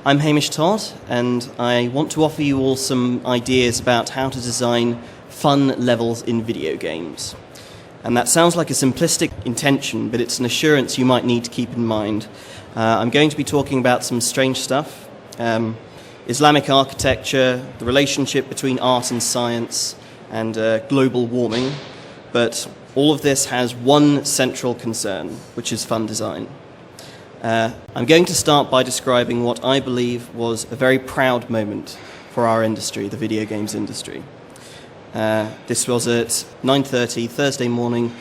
I'm Hamish Todd, and I want to offer you all some ideas about how to design fun levels in video games. And that sounds like a simplistic intention, but it's an assurance you might need to keep in mind. I'm going to be talking about some strange stuff, Islamic architecture, the relationship between art and science, and global warming. But all of this has one central concern, which is fun design. I'm going to start by describing what I believe was a very proud moment for our industry, the video games industry. This was at 9:30 Thursday morning,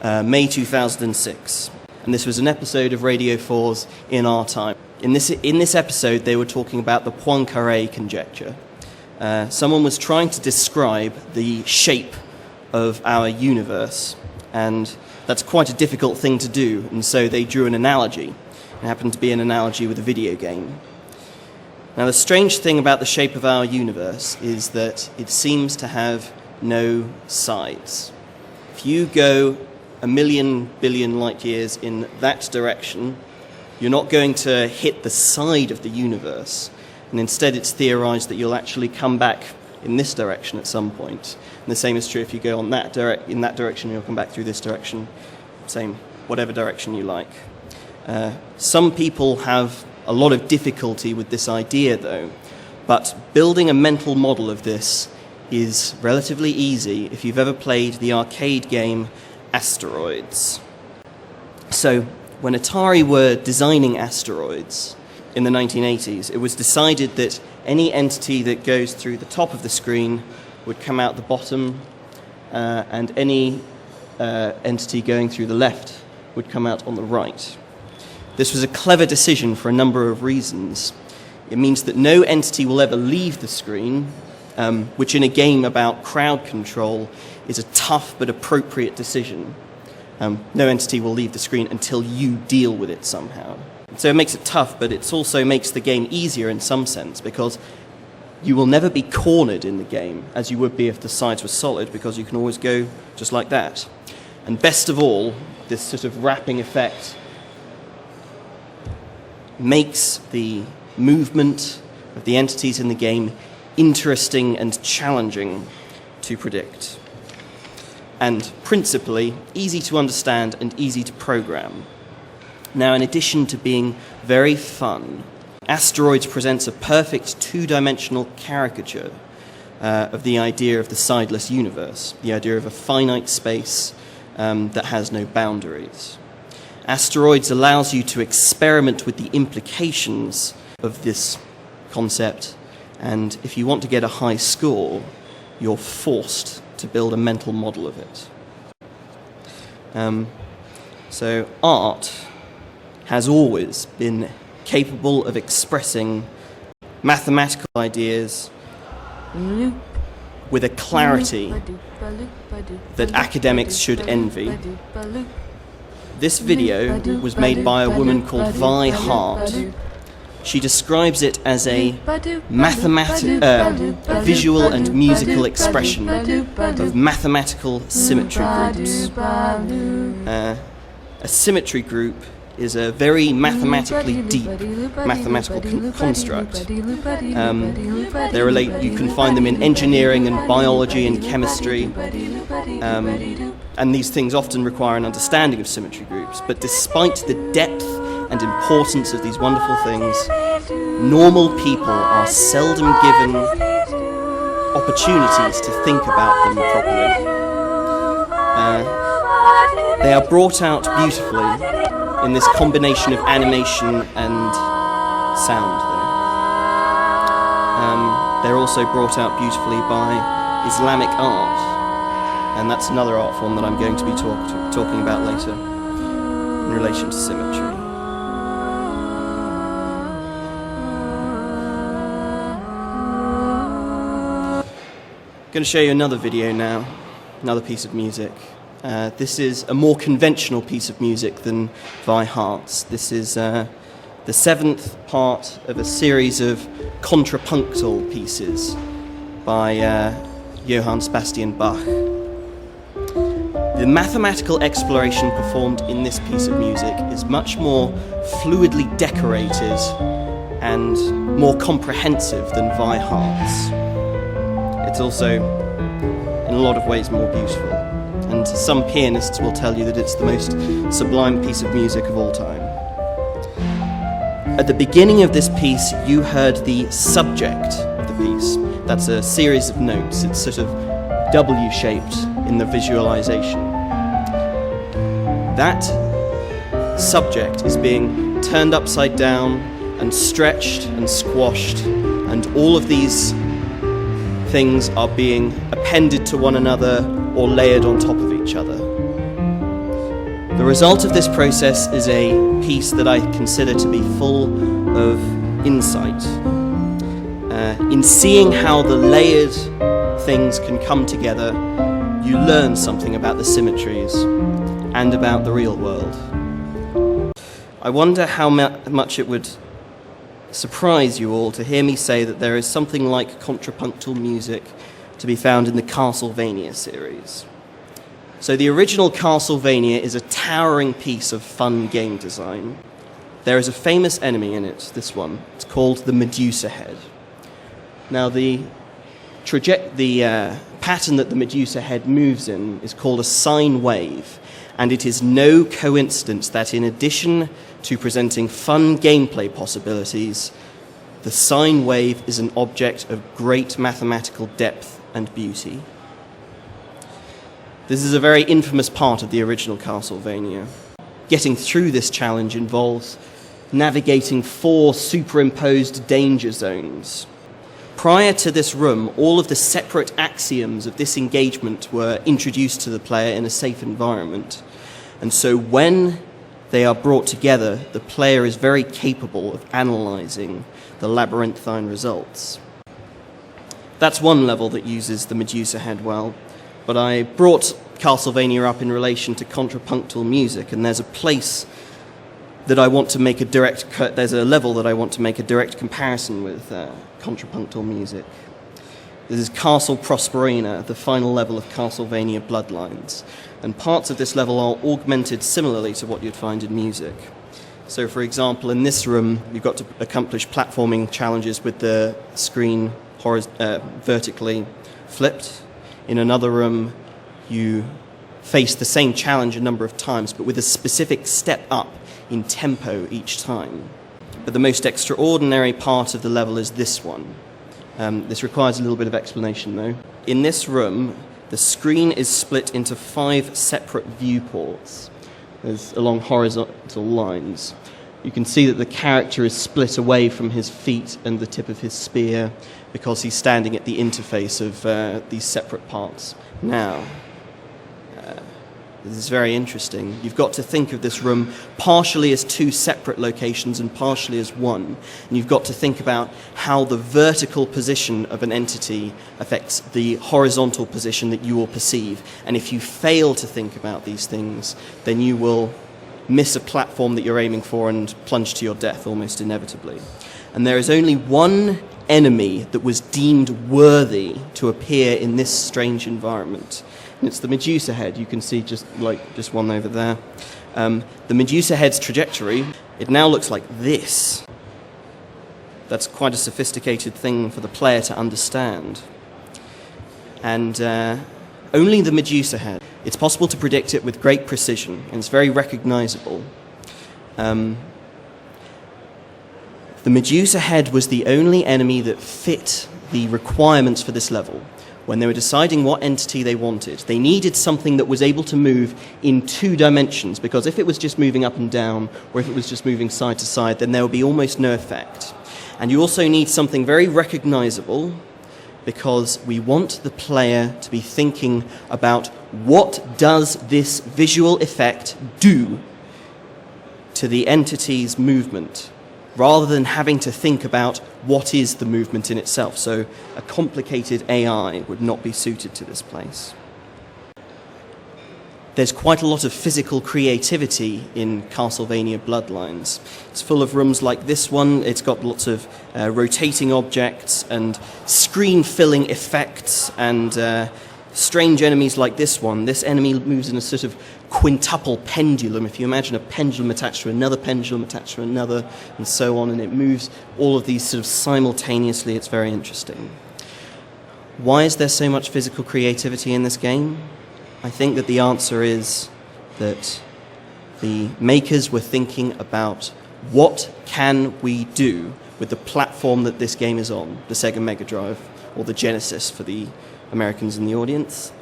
May 2006. And this was an episode of Radio 4's In Our Time. In this episode, they were talking about the Poincaré conjecture. Someone was trying to describe the shape of our universe, and that's quite a difficult thing to do, and so they drew an analogy. It happened to be an analogy with a video game. Now, the strange thing about the shape of our universe is that it seems to have no sides. If you go 1,000,000,000 billion light years in that direction, you're not going to hit the side of the universe, and instead it's theorized that you'll actually come back in this direction at some point. And the same is true if you go in that direction, you'll come back through this direction, same, whatever direction you like. Some people have a lot of difficulty with this idea, though, but building a mental model of this is relatively easy if you've ever played the arcade game Asteroids. So, when Atari were designing Asteroids in the 1980s, it was decided that any entity that goes through the top of the screen would come out the bottom, and any entity going through the left would come out on the right. This was a clever decision for a number of reasons. It means that no entity will ever leave the screen, which in a game about crowd control is a tough but appropriate decision. No entity will leave the screen until you deal with it somehow. So it makes it tough, but it also makes the game easier in some sense, because you will never be cornered in the game, as you would be if the sides were solid, because you can always go just like that. And best of all, this sort of wrapping effect makes the movement of the entities in the game interesting and challenging to predict. And principally, easy to understand and easy to program. Now, in addition to being very fun, Asteroids presents a perfect two-dimensional caricature of the idea of the sideless universe, the idea of a finite space that has no boundaries. Asteroids allows you to experiment with the implications of this concept, and if you want to get a high score, you're forced to build a mental model of it. So art has always been capable of expressing mathematical ideas with a clarity that academics should envy. This video was made by a woman called Vi Hart. She describes it as a visual and musical expression of mathematical symmetry groups. A symmetry group is a very mathematically deep mathematical construct. You can find them in engineering and biology and chemistry. And these things often require an understanding of symmetry groups. But despite the depth and importance of these wonderful things, normal people are seldom given opportunities to think about them properly. They are brought out beautifully in this combination of animation and sound, though. They're also brought out beautifully by Islamic art. And that's another art form that I'm going to be talking about later in relation to symmetry. I'm going to show you another video now, another piece of music. This is a more conventional piece of music than Vi Hart's. This is the seventh part of a series of contrapunctal pieces by Johann Sebastian Bach. The mathematical exploration performed in this piece of music is much more fluidly decorated and more comprehensive than Vi Hearts. It's also, in a lot of ways, more beautiful. And some pianists will tell you that it's the most sublime piece of music of all time. At the beginning of this piece, you heard the subject of the piece. That's a series of notes. It's sort of W-shaped in the visualization. That subject is being turned upside down and stretched and squashed, and all of these things are being appended to one another or layered on top of each other. The result of this process is a piece that I consider to be full of insight. In seeing how the layered things can come together, you learn something about the symmetries and about the real world. I wonder how much it would surprise you all to hear me say that there is something like contrapunctal music to be found in the Castlevania series. So the original Castlevania is a towering piece of fun game design. There is a famous enemy in it, this one. It's called the Medusa head. Now the pattern that the Medusa head moves in is called a sine wave, and it is no coincidence that in addition to presenting fun gameplay possibilities, the sine wave is an object of great mathematical depth and beauty. This is a very infamous part of the original Castlevania. Getting through this challenge involves navigating 4 superimposed danger zones. Prior to this room, all of the separate axioms of this engagement were introduced to the player in a safe environment. And so when they are brought together, the player is very capable of analyzing the labyrinthine results. That's one level that uses the Medusa head well, but I brought Castlevania up in relation to contrapunctal music, and there's a place that I want to make there's a level that I want to make a direct comparison with contrapunctal music. This is Castle Prosperina, the final level of Castlevania Bloodlines, and parts of this level are augmented similarly to what you'd find in music. So, for example, in this room, you've got to accomplish platforming challenges with the screen vertically flipped. In another room, you face the same challenge a number of times, but with a specific step up in tempo each time. But the most extraordinary part of the level is this one. This requires a little bit of explanation, though. In this room, the screen is split into 5 separate viewports along horizontal lines. You can see that the character is split away from his feet and the tip of his spear because he's standing at the interface of these separate parts. Now, this is very interesting. You've got to think of this room partially as 2 separate locations and partially as one. And you've got to think about how the vertical position of an entity affects the horizontal position that you will perceive. And if you fail to think about these things, then you will miss a platform that you're aiming for and plunge to your death almost inevitably. And there is only one enemy that was deemed worthy to appear in this strange environment. And it's the Medusa head. You can see just one over there. The Medusa head's trajectory, it now looks like this. That's quite a sophisticated thing for the player to understand. And only the Medusa head. It's possible to predict it with great precision, and it's very recognizable. The Medusa head was the only enemy that fit the requirements for this level. When they were deciding what entity they wanted, they needed something that was able to move in 2 dimensions, because if it was just moving up and down, or if it was just moving side to side, then there would be almost no effect. And you also need something very recognizable, because we want the player to be thinking about what does this visual effect do to the entity's movement, rather than having to think about what is the movement in itself. So a complicated AI would not be suited to this place. There's quite a lot of physical creativity in Castlevania Bloodlines. It's full of rooms like this one. It's got lots of rotating objects and screen-filling effects and strange enemies like this one. This enemy moves in a sort of quintuple pendulum. If you imagine a pendulum attached to another pendulum attached to another, and so on, and it moves all of these sort of simultaneously, it's very interesting. Why is there so much physical creativity in this game? I think that the answer is that the makers were thinking about what can we do with the platform that this game is on, the Sega Mega Drive, or the Genesis for the Americans in the audience.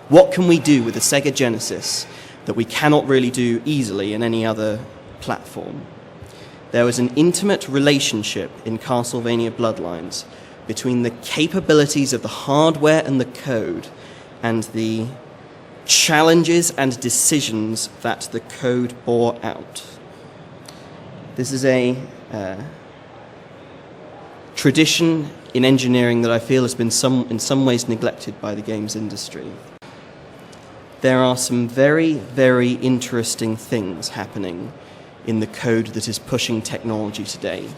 What can we do with the Sega Genesis that we cannot really do easily in any other platform? There was an intimate relationship in Castlevania Bloodlines between the capabilities of the hardware and the code and the challenges and decisions that the code bore out. This is a tradition in engineering that I feel has been in some ways neglected by the games industry. There are some very, very interesting things happening in the code that is pushing technology today.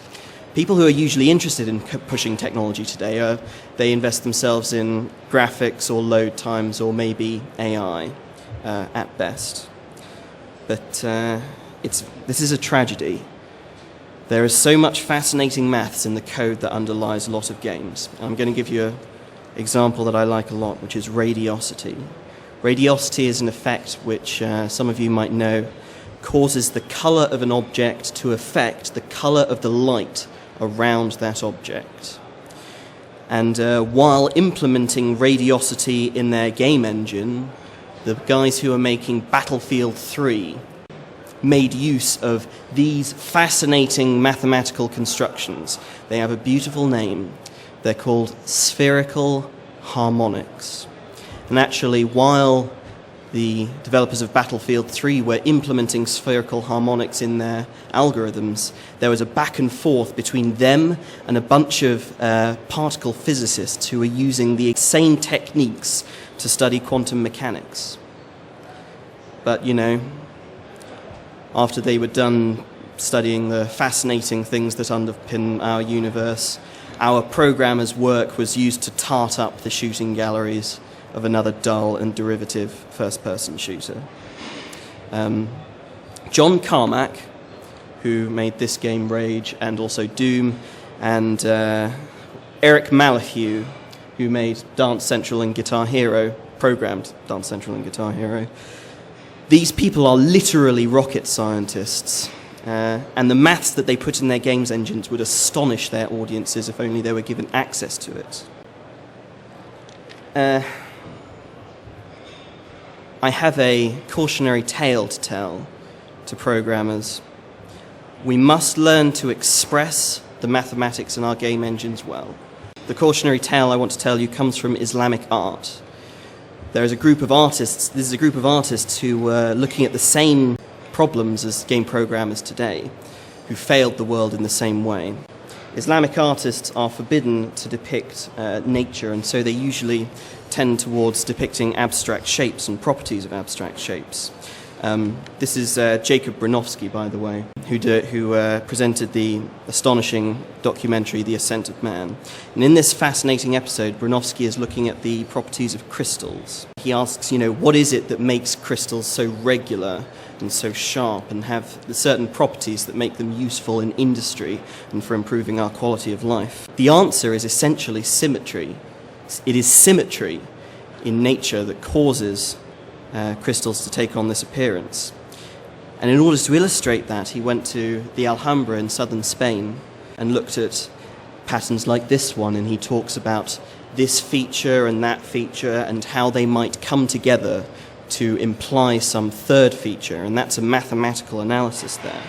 People who are usually interested in pushing technology today, they invest themselves in graphics or load times or maybe AI at best. But this is a tragedy. There is so much fascinating maths in the code that underlies a lot of games. I'm going to give you an example that I like a lot, which is radiosity. Radiosity is an effect which some of you might know causes the color of an object to affect the color of the light around that object. And while implementing radiosity in their game engine, the guys who are making Battlefield 3 made use of these fascinating mathematical constructions. They have a beautiful name. They're called spherical harmonics. And actually, while the developers of Battlefield 3 were implementing spherical harmonics in their algorithms, there was a back and forth between them and a bunch of particle physicists who were using the same techniques to study quantum mechanics. But, you know, after they were done studying the fascinating things that underpin our universe, our programmers' work was used to tart up the shooting galleries of another dull and derivative first-person shooter. John Carmack, who made this game Rage and also Doom, and Eric Malahue, who made Dance Central and Guitar Hero, programmed Dance Central and Guitar Hero. These people are literally rocket scientists, and the maths that they put in their games engines would astonish their audiences if only they were given access to it. I have a cautionary tale to tell to programmers. We must learn to express the mathematics in our game engines well. The cautionary tale I want to tell you comes from Islamic art. There is a group of artists, this is a group of artists who were looking at the same problems as game programmers today, who failed the world in the same way. Islamic artists are forbidden to depict nature, and so they usually tend towards depicting abstract shapes and properties of abstract shapes. This is Jacob Bronowski, by the way, who presented the astonishing documentary The Ascent of Man. And in this fascinating episode, Bronowski is looking at the properties of crystals. He asks, what is it that makes crystals so regular and so sharp and have certain properties that make them useful in industry and for improving our quality of life? The answer is essentially symmetry. It is symmetry in nature that causes crystals to take on this appearance. And in order to illustrate that, he went to the Alhambra in southern Spain and looked at patterns like this one, and he talks about this feature and that feature and how they might come together to imply some third feature, and that's a mathematical analysis there.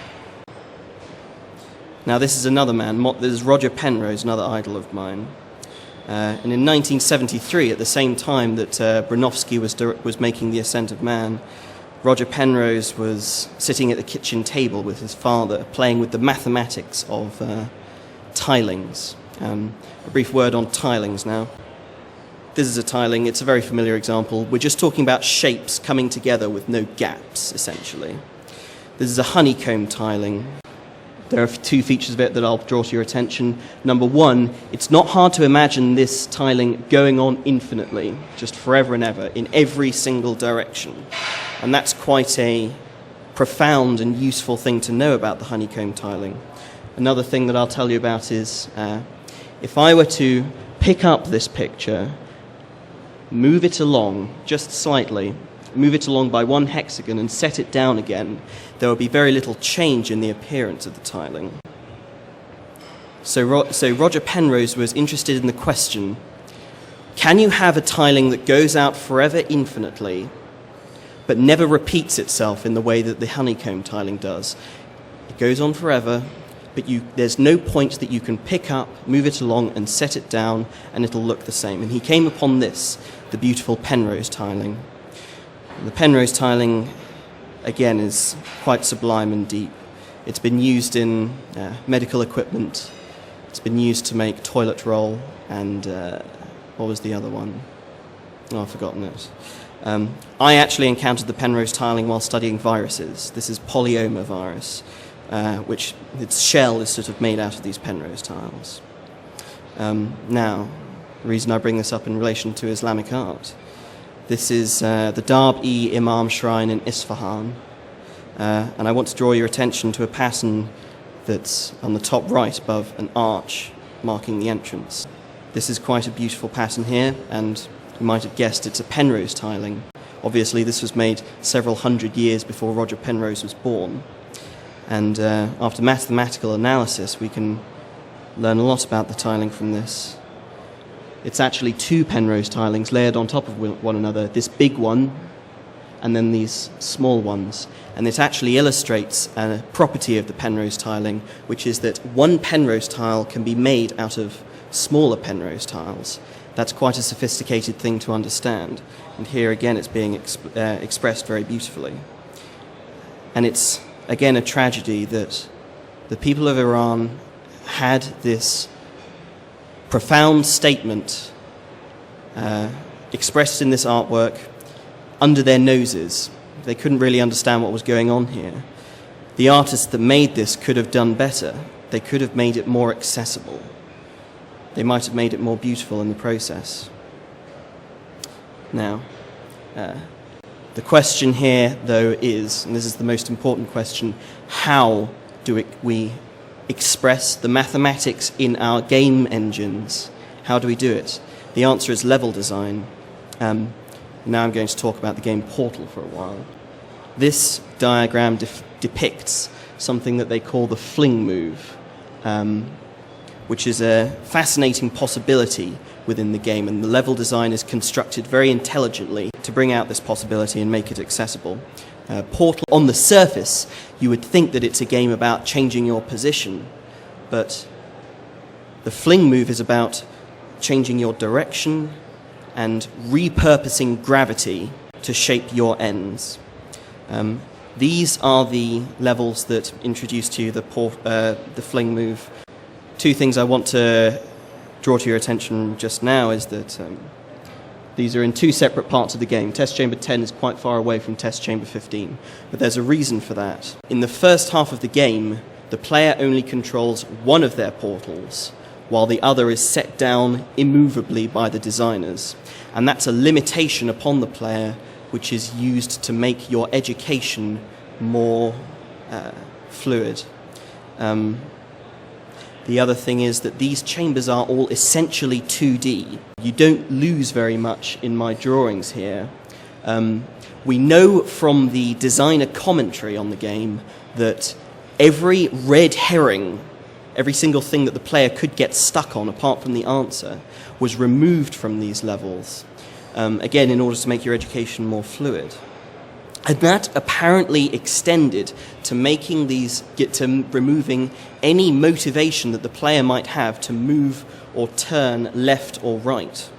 Now this is another man, this is Roger Penrose, another idol of mine. And in 1973, at the same time that Bronowski was making The Ascent of Man, Roger Penrose was sitting at the kitchen table with his father, playing with the mathematics of tilings. A brief word on tilings now. This is a tiling. It's a very familiar example. We're just talking about shapes coming together with no gaps, essentially. This is a honeycomb tiling. There are two features of it that I'll draw to your attention. Number one, it's not hard to imagine this tiling going on infinitely, just forever and ever, in every single direction. And that's quite a profound and useful thing to know about the honeycomb tiling. Another thing that I'll tell you about is if I were to pick up this picture, move it along just slightly, move it along by one hexagon and set it down again, there will be very little change in the appearance of the tiling. So Roger Penrose was interested in the question, can you have a tiling that goes out forever infinitely, but never repeats itself in the way that the honeycomb tiling does? It goes on forever, but there's no point that you can pick up, move it along, and set it down, and it'll look the same. And he came upon this, the beautiful Penrose tiling. The Penrose tiling, again, is quite sublime and deep. It's been used in medical equipment. It's been used to make toilet roll, and what was the other one? Oh, I've forgotten it. I actually encountered the Penrose tiling while studying viruses. This is polyoma virus, which its shell is sort of made out of these Penrose tiles. Now, the reason I bring this up in relation to Islamic art, this is the Darb-e-Imam shrine in Isfahan, and I want to draw your attention to a pattern that's on the top right above an arch marking the entrance. This is quite a beautiful pattern here, and you might have guessed it's a Penrose tiling. Obviously, this was made several hundred years before Roger Penrose was born, and after mathematical analysis, we can learn a lot about the tiling from this. It's actually two Penrose tilings layered on top of one another, this big one and then these small ones. And it actually illustrates a property of the Penrose tiling, which is that one Penrose tile can be made out of smaller Penrose tiles. That's quite a sophisticated thing to understand. And here again it's being expressed very beautifully. And it's again a tragedy that the people of Iran had this profound statement expressed in this artwork under their noses. They couldn't really understand what was going on here. The artists that made this could have done better. They could have made it more accessible. They might have made it more beautiful in the process. Now, the question here, though, is, and this is the most important question, how do we express the mathematics in our game engines? How do we do it? The answer is level design. Now I'm going to talk about the game Portal for a while. This diagram depicts something that they call the fling move, which is a fascinating possibility within the game, and the level design is constructed very intelligently to bring out this possibility and make it accessible. Portal, on the surface, you would think that it's a game about changing your position, but the fling move is about changing your direction and repurposing gravity to shape your ends. These are the levels that introduce to you the fling move. Two things I want to draw to your attention just now is that these are in two separate parts of the game. Test Chamber 10 is quite far away from Test Chamber 15, but there's a reason for that. In the first half of the game, the player only controls one of their portals, while the other is set down immovably by the designers. And that's a limitation upon the player, which is used to make your education more fluid. The other thing is that these chambers are all essentially 2D. You don't lose very much in my drawings here. We know from the designer commentary on the game that every red herring, every single thing that the player could get stuck on apart from the answer, was removed from these levels, again, in order to make your education more fluid. And that apparently extended to removing any motivation that the player might have to move or turn left or right.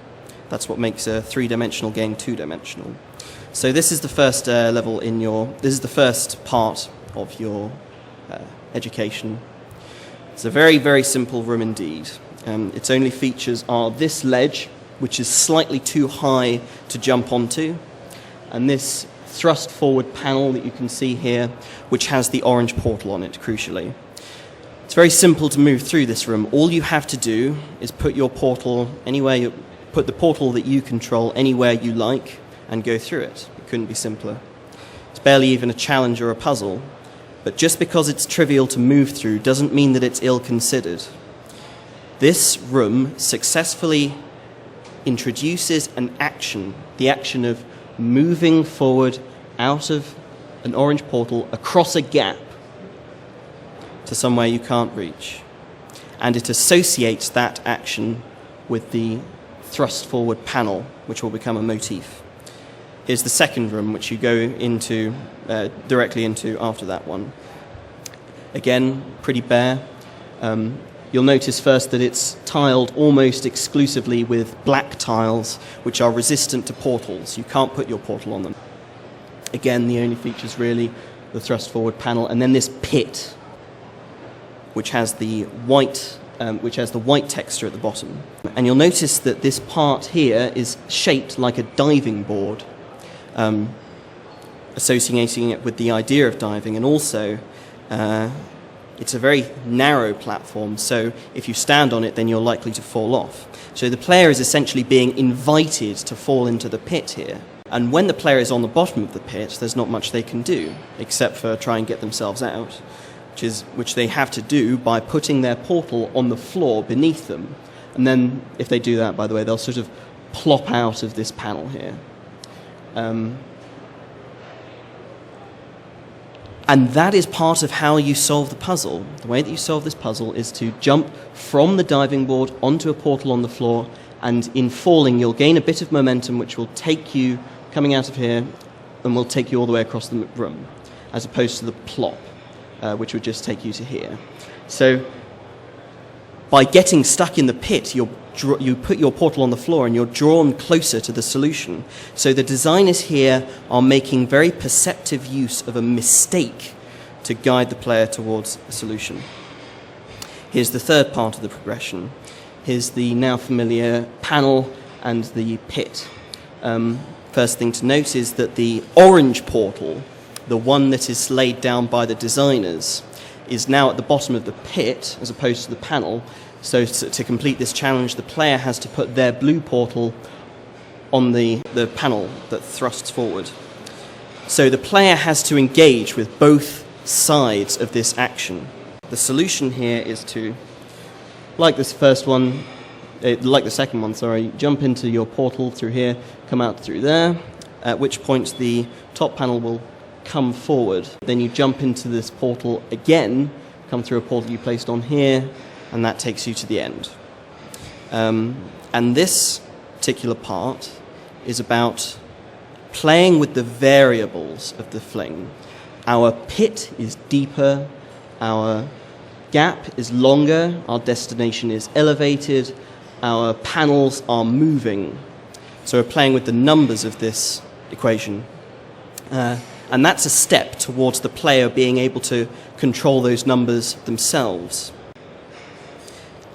That's what makes a three-dimensional game two-dimensional. So this is the first level this is the first part of your education. It's a very, very simple room indeed. Its only features are this ledge, which is slightly too high to jump onto, and this thrust forward panel that you can see here, which has the orange portal on it, crucially. It's very simple to move through this room. All you have to do is put your portal anywhere, put the portal that you control anywhere you like and go through it. It couldn't be simpler. It's barely even a challenge or a puzzle, but just because it's trivial to move through doesn't mean that it's ill-considered. This room successfully introduces an action, the action of moving forward out of an orange portal across a gap to somewhere you can't reach. And it associates that action with the thrust forward panel, which will become a motif. Here's the second room, which you go into directly into after that one. Again, pretty bare. You'll notice first that it's tiled almost exclusively with black tiles, which are resistant to portals. You can't put your portal on them. Again, the only features really the thrust forward panel, and then this pit, which has the white texture at the bottom. And you'll notice that this part here is shaped like a diving board, associating it with the idea of diving, and also it's a very narrow platform, so if you stand on it, then you're likely to fall off. So the player is essentially being invited to fall into the pit here. And when the player is on the bottom of the pit, there's not much they can do, except for try and get themselves out, which they have to do by putting their portal on the floor beneath them. And then, if they do that, by the way, they'll sort of plop out of this panel here. And that is part of how you solve the puzzle. The way that you solve this puzzle is to jump from the diving board onto a portal on the floor, and in falling you'll gain a bit of momentum which will take you, coming out of here, and will take you all the way across the room, as opposed to the plop, which would just take you to here. So by getting stuck in the pit, you put your portal on the floor and you're drawn closer to the solution. So the designers here are making very perceptive use of a mistake to guide the player towards a solution. Here's the third part of the progression. Here's the now familiar panel and the pit. First thing to note is that the orange portal, the one that is laid down by the designers, is now at the bottom of the pit as opposed to the panel. So to complete this challenge, the player has to put their blue portal on the panel that thrusts forward. So the player has to engage with both sides of this action. The solution here is to, like this first one, like the second one, sorry, jump into your portal through here, come out through there, at which point the top panel will come forward. Then you jump into this portal again, come through a portal you placed on here, and that takes you to the end. And this particular part is about playing with the variables of the fling. Our pit is deeper, our gap is longer, our destination is elevated, our panels are moving. So we're playing with the numbers of this equation. And that's a step towards the player being able to control those numbers themselves.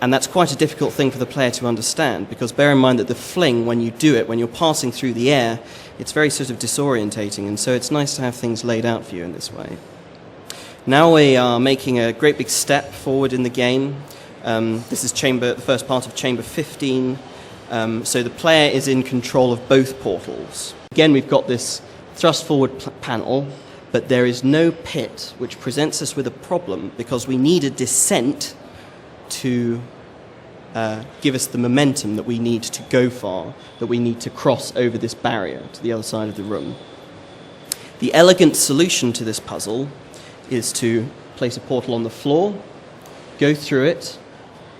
And that's quite a difficult thing for the player to understand, because bear in mind that the fling, when you do it, when you're passing through the air, it's very sort of disorientating, and so it's nice to have things laid out for you in this way. Now we are making a great big step forward in the game. This is the first part of chamber 15. So the player is in control of both portals. Again, we've got this thrust forward panel, but there is no pit, which presents us with a problem because we need a descent to give us the momentum that we need to go far, that we need to cross over this barrier to the other side of the room. The elegant solution to this puzzle is to place a portal on the floor, go through it,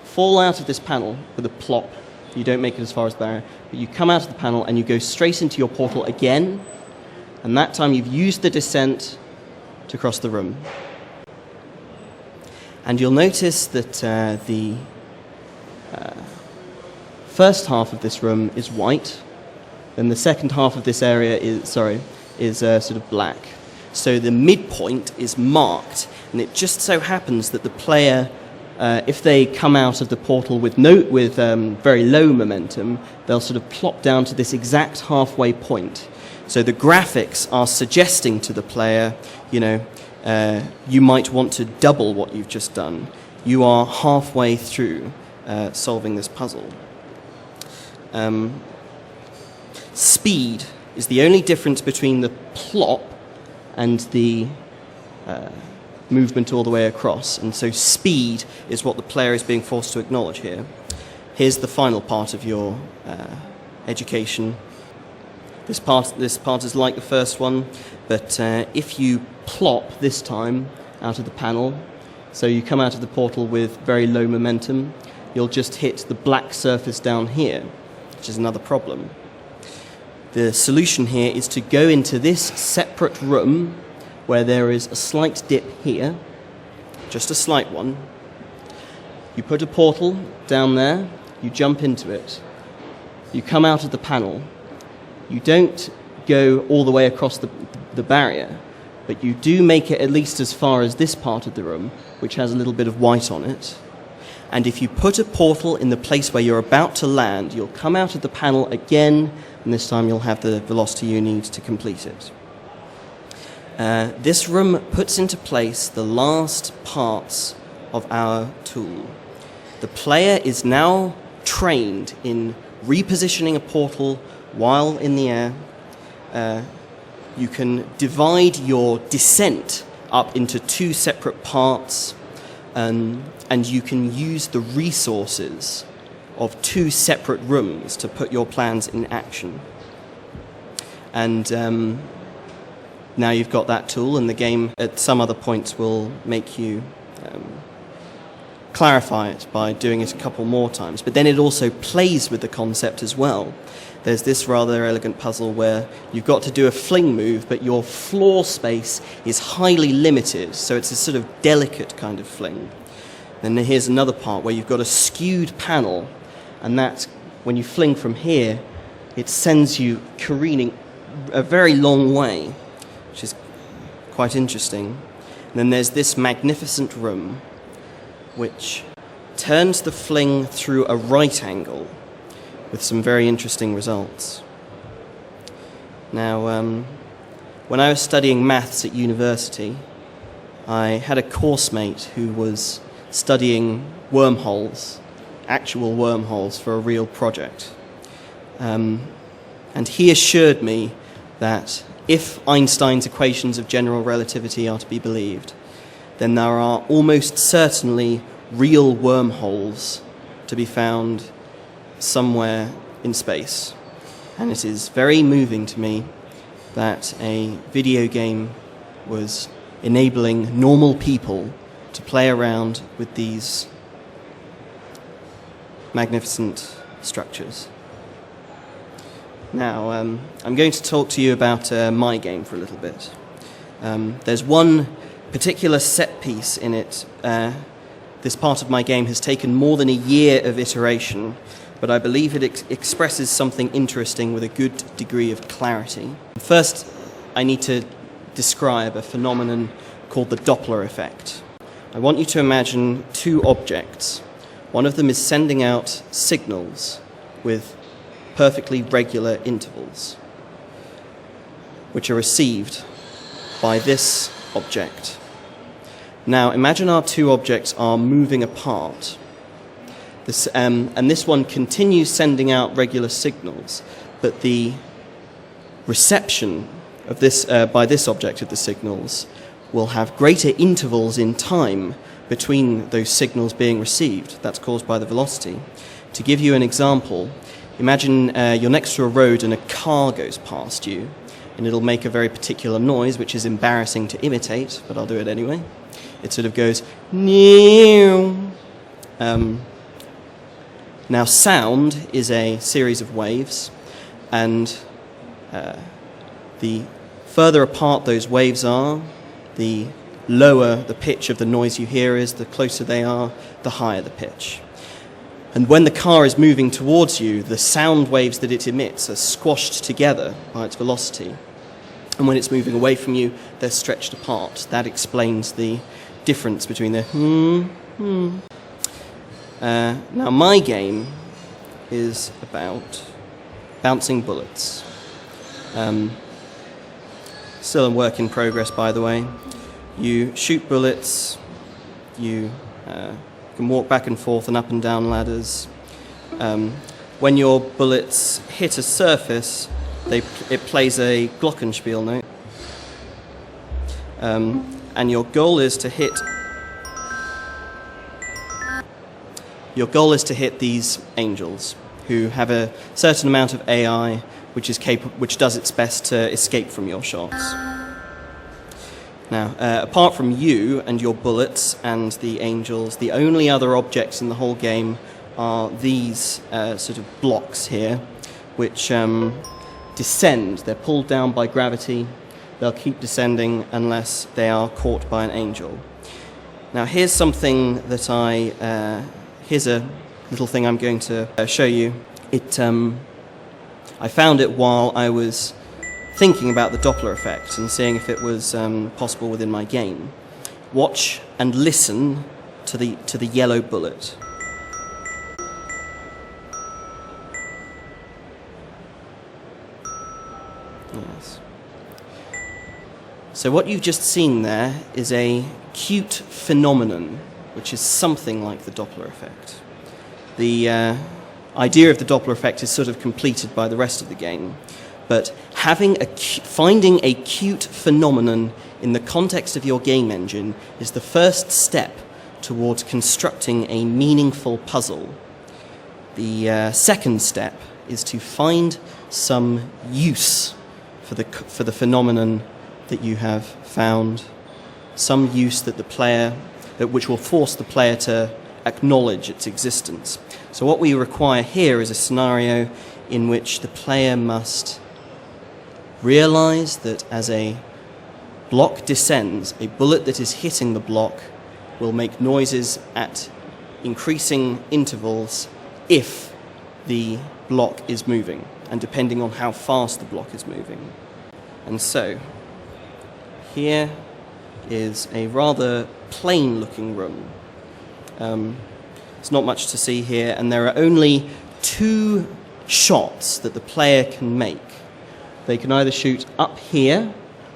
fall out of this panel with a plop. You don't make it as far as the barrier, but you come out of the panel and you go straight into your portal again, and that time you've used the descent to cross the room. And you'll notice that the first half of this room is white, and the second half of this area is sort of black. So the midpoint is marked, and it just so happens that the player, if they come out of the portal with very low momentum, they'll sort of plop down to this exact halfway point. So the graphics are suggesting to the player, you might want to double what you've just done. you are halfway through solving this puzzle. Speed is the only difference between the plop and the movement all the way across, and so speed is what the player is being forced to acknowledge here. Here's the final part of your education. This part is like the first one, but if you plop this time out of the panel, so you come out of the portal with very low momentum, you'll just hit the black surface down here, which is another problem. The solution here is to go into this separate room where there is a slight dip here, just a slight one. You put a portal down there, you jump into it, you come out of the panel. You don't go all the way across the barrier, but you do make it at least as far as this part of the room, which has a little bit of white on it. And if you put a portal in the place where you're about to land, you'll come out of the panel again, and this time you'll have the velocity you need to complete it. This room puts into place the last parts of our tool. The player is now trained in repositioning a portal while in the air. You can divide your descent up into two separate parts, and you can use the resources of two separate rooms to put your plans in action. And now you've got that tool, and the game at some other points will make you clarify it by doing it a couple more times. But then it also plays with the concept as well. There's this rather elegant puzzle where you've got to do a fling move, but your floor space is highly limited, so it's a sort of delicate kind of fling. Then here's another part where you've got a skewed panel, and that's when you fling from here, it sends you careening a very long way, which is quite interesting. And then there's this magnificent room which turns the fling through a right angle with some very interesting results. Now, when I was studying maths at university, I had a course mate who was studying wormholes, actual wormholes for a real project. And he assured me that if Einstein's equations of general relativity are to be believed, then there are almost certainly real wormholes to be found somewhere in space. And it is very moving to me that a video game was enabling normal people to play around with these magnificent structures. Now, I'm going to talk to you about my game for a little bit. There's one particular set piece in it. This part of my game has taken more than a year of iteration, but I believe it expresses something interesting with a good degree of clarity. First, I need to describe a phenomenon called the Doppler effect. I want you to imagine two objects. One of them is sending out signals with perfectly regular intervals, which are received by this object. Now, imagine our two objects are moving apart. And this one continues sending out regular signals, but the reception of this by this object of the signals will have greater intervals in time between those signals being received. That's caused by the velocity. To give you an example, imagine you're next to a road and a car goes past you, and it'll make a very particular noise, which is embarrassing to imitate, but I'll do it anyway. It sort of goes, "Meow." Now, sound is a series of waves, and the further apart those waves are, the lower the pitch of the noise you hear is, the closer they are, the higher the pitch. And when the car is moving towards you, the sound waves that it emits are squashed together by its velocity. And when it's moving away from you, they're stretched apart. That explains the difference between the Now, my game is about bouncing bullets. Still a work in progress, by the way. You shoot bullets, you You can walk back and forth and up and down ladders. When your bullets hit a surface, it plays a glockenspiel note. And your goal is to hit these angels who have a certain amount of AI which does its best to escape from your shots. Now, apart from you and your bullets and the angels, the only other objects in the whole game are these sort of blocks here, which descend. They're pulled down by gravity. They'll keep descending unless they are caught by an angel. Now, here's something that here's a little thing I'm going to show you. I found it while I was thinking about the Doppler effect and seeing if it was possible within my game. Watch and listen to the yellow bullet. Yes. So what you've just seen there is a cute phenomenon, which is something like the Doppler effect. The idea of the Doppler effect is sort of completed by the rest of the game, but finding a cute phenomenon in the context of your game engine is the first step towards constructing a meaningful puzzle. The second step is to find some use for the phenomenon that you have found, some use which will force the player to acknowledge its existence. So what we require here is a scenario in which the player must realize that as a block descends, a bullet that is hitting the block will make noises at increasing intervals if the block is moving, and depending on how fast the block is moving. And so, here is a rather plain-looking room. There's not much to see here, and there are only two shots that the player can make. They can either shoot up here,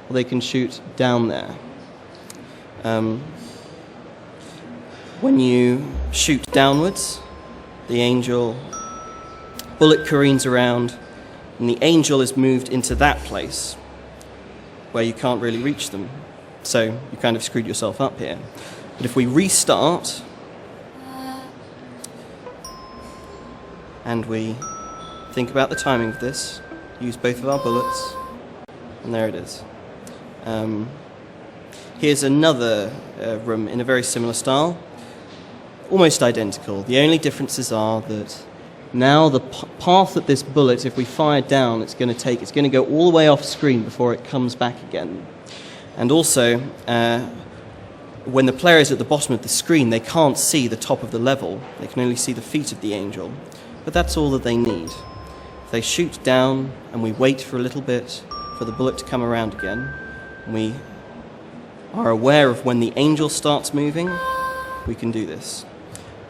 or they can shoot down there. When you shoot downwards, the bullet careens around, and the angel is moved into that place where you can't really reach them. So you kind of screwed yourself up here. But if we restart, and we think about the timing of this, use both of our bullets, and there it is. Here's another room in a very similar style, almost identical. The only differences are that now the path that this bullet, if we fire down, it's going to go all the way off screen before it comes back again. And also, when the player is at the bottom of the screen, they can't see the top of the level. They can only see the feet of the angel. But that's all that they need. If they shoot down and we wait for a little bit for the bullet to come around again, and we are aware of when the angel starts moving, we can do this.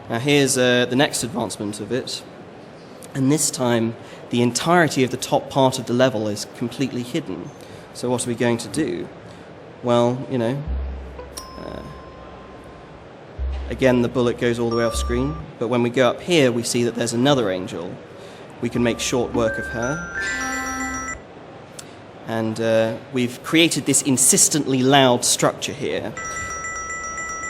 Now here's the next advancement of it. And this time, the entirety of the top part of the level is completely hidden. So what are we going to do? Well, again, the bullet goes all the way off screen, but when we go up here, we see that there's another angel. We can make short work of her. And we've created this insistently loud structure here.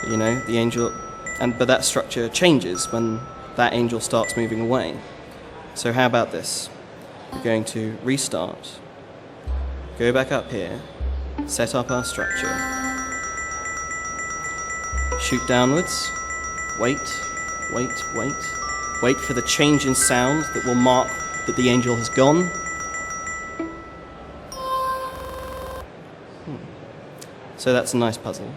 The angel, but that structure changes when that angel starts moving away. So how about this? We're going to restart, go back up here, set up our structure, shoot downwards, wait for the change in sound that will mark that the angel has gone. So that's a nice puzzle.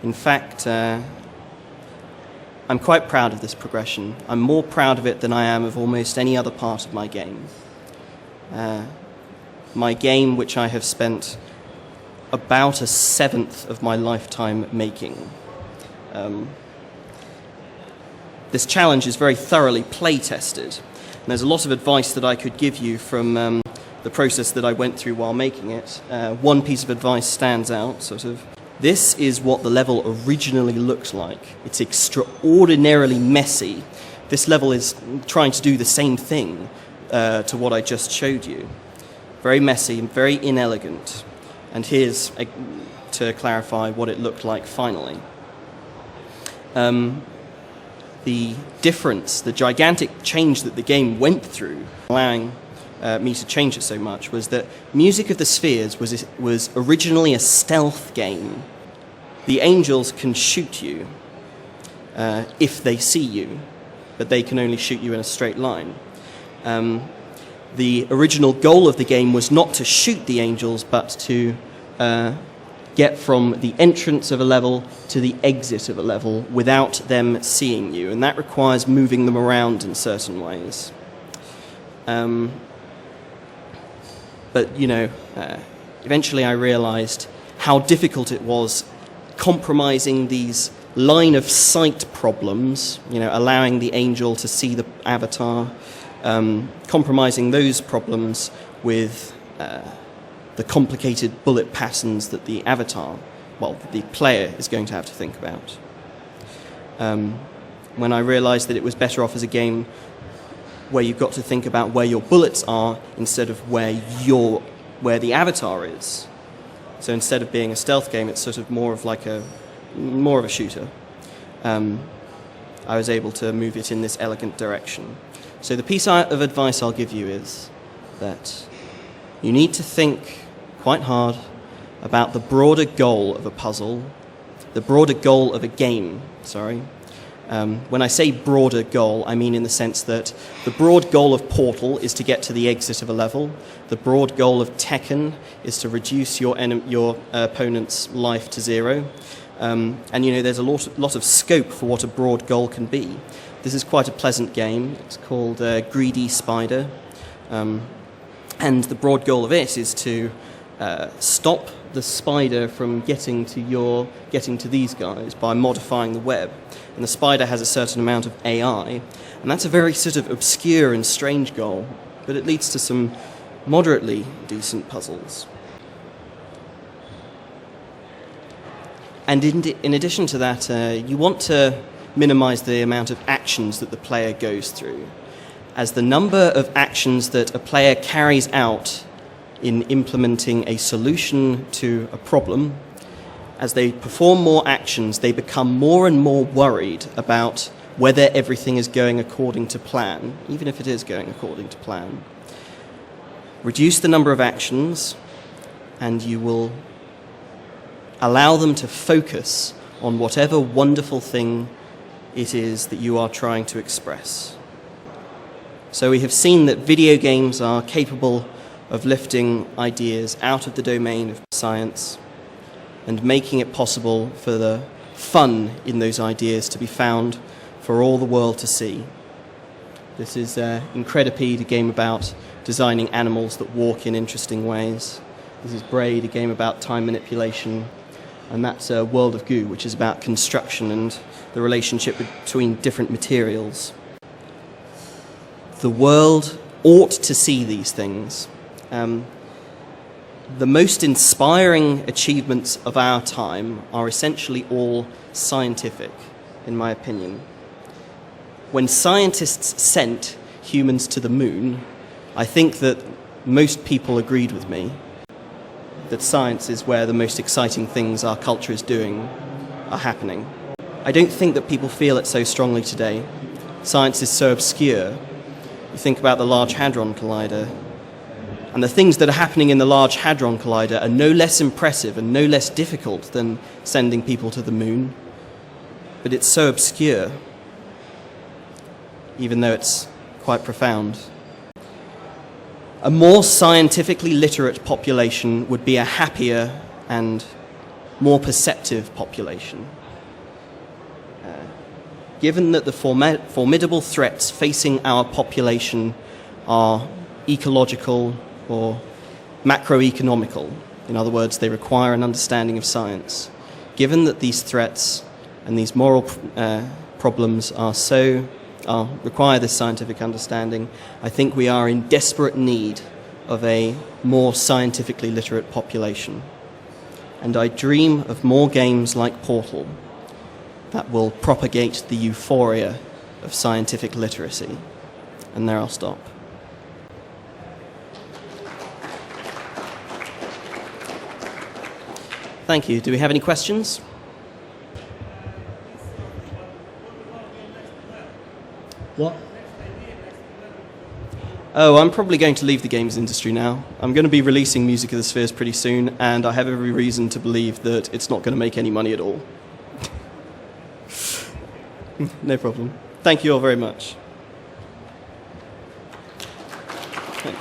In fact, I'm quite proud of this progression. I'm more proud of it than I am of almost any other part of my game. My game, which I have spent about a seventh of my lifetime making. This challenge is very thoroughly play-tested, and there's a lot of advice that I could give you from the process that I went through while making it. One piece of advice stands out, sort of. This is what the level originally looked like. It's extraordinarily messy. This level is trying to do the same thing to what I just showed you. Very messy and very inelegant. And here's to clarify what it looked like finally. The difference, the gigantic change that the game went through, allowing me to change it so much, was that Music of the Spheres was originally a stealth game. The angels can shoot you if they see you, but they can only shoot you in a straight line. The original goal of the game was not to shoot the angels, but to get from the entrance of a level to the exit of a level without them seeing you, and that requires moving them around in certain ways. But, eventually I realized how difficult it was compromising these line of sight problems, allowing the angel to see the avatar, compromising those problems with the complicated bullet patterns that the avatar, the player is going to have to think about. When I realized that it was better off as a game where you've got to think about where your bullets are instead of where the avatar is. So instead of being a stealth game, it's sort of more of a shooter. I was able to move it in this elegant direction. So the piece of advice I'll give you is that you need to think quite hard about the broader goal of a puzzle, the broader goal of a game, When I say broader goal, I mean in the sense that the broad goal of Portal is to get to the exit of a level. The broad goal of Tekken is to reduce your opponent's life to 0. And there's a lot of scope for what a broad goal can be. This is quite a pleasant game. It's called Greedy Spider. And the broad goal of it is to stop the spider from getting to these guys by modifying the web. And the spider has a certain amount of AI, and that's a very sort of obscure and strange goal, but it leads to some moderately decent puzzles. And in addition to that, you want to minimize the amount of actions that the player goes through, as the number of actions that a player carries out in implementing a solution to a problem, as they perform more actions, they become more and more worried about whether everything is going according to plan, even if it is going according to plan. Reduce the number of actions, and you will allow them to focus on whatever wonderful thing it is that you are trying to express. So we have seen that video games are capable of lifting ideas out of the domain of science and making it possible for the fun in those ideas to be found for all the world to see. This is Incredipede, a game about designing animals that walk in interesting ways. This is Braid, a game about time manipulation. And that's World of Goo, which is about construction and the relationship between different materials. The world ought to see these things. The most inspiring achievements of our time are essentially all scientific, in my opinion. When scientists sent humans to the moon, I think that most people agreed with me that science is where the most exciting things our culture is doing are happening. I don't think that people feel it so strongly today. Science is so obscure. You think about the Large Hadron Collider, and the things that are happening in the Large Hadron Collider are no less impressive and no less difficult than sending people to the moon. But it's so obscure, even though it's quite profound. A more scientifically literate population would be a happier and more perceptive population. Given that the formidable threats facing our population are ecological or macroeconomical, in other words, they require an understanding of science. Given that these threats and these moral problems require this scientific understanding, I think we are in desperate need of a more scientifically literate population. and I dream of more games like Portal that will propagate the euphoria of scientific literacy. And there I'll stop. Thank you. Do we have any questions? What? Oh, I'm probably going to leave the games industry now. I'm going to be releasing Music of the Spheres pretty soon, and I have every reason to believe that it's not going to make any money at all. No problem. Thank you all very much. Thanks.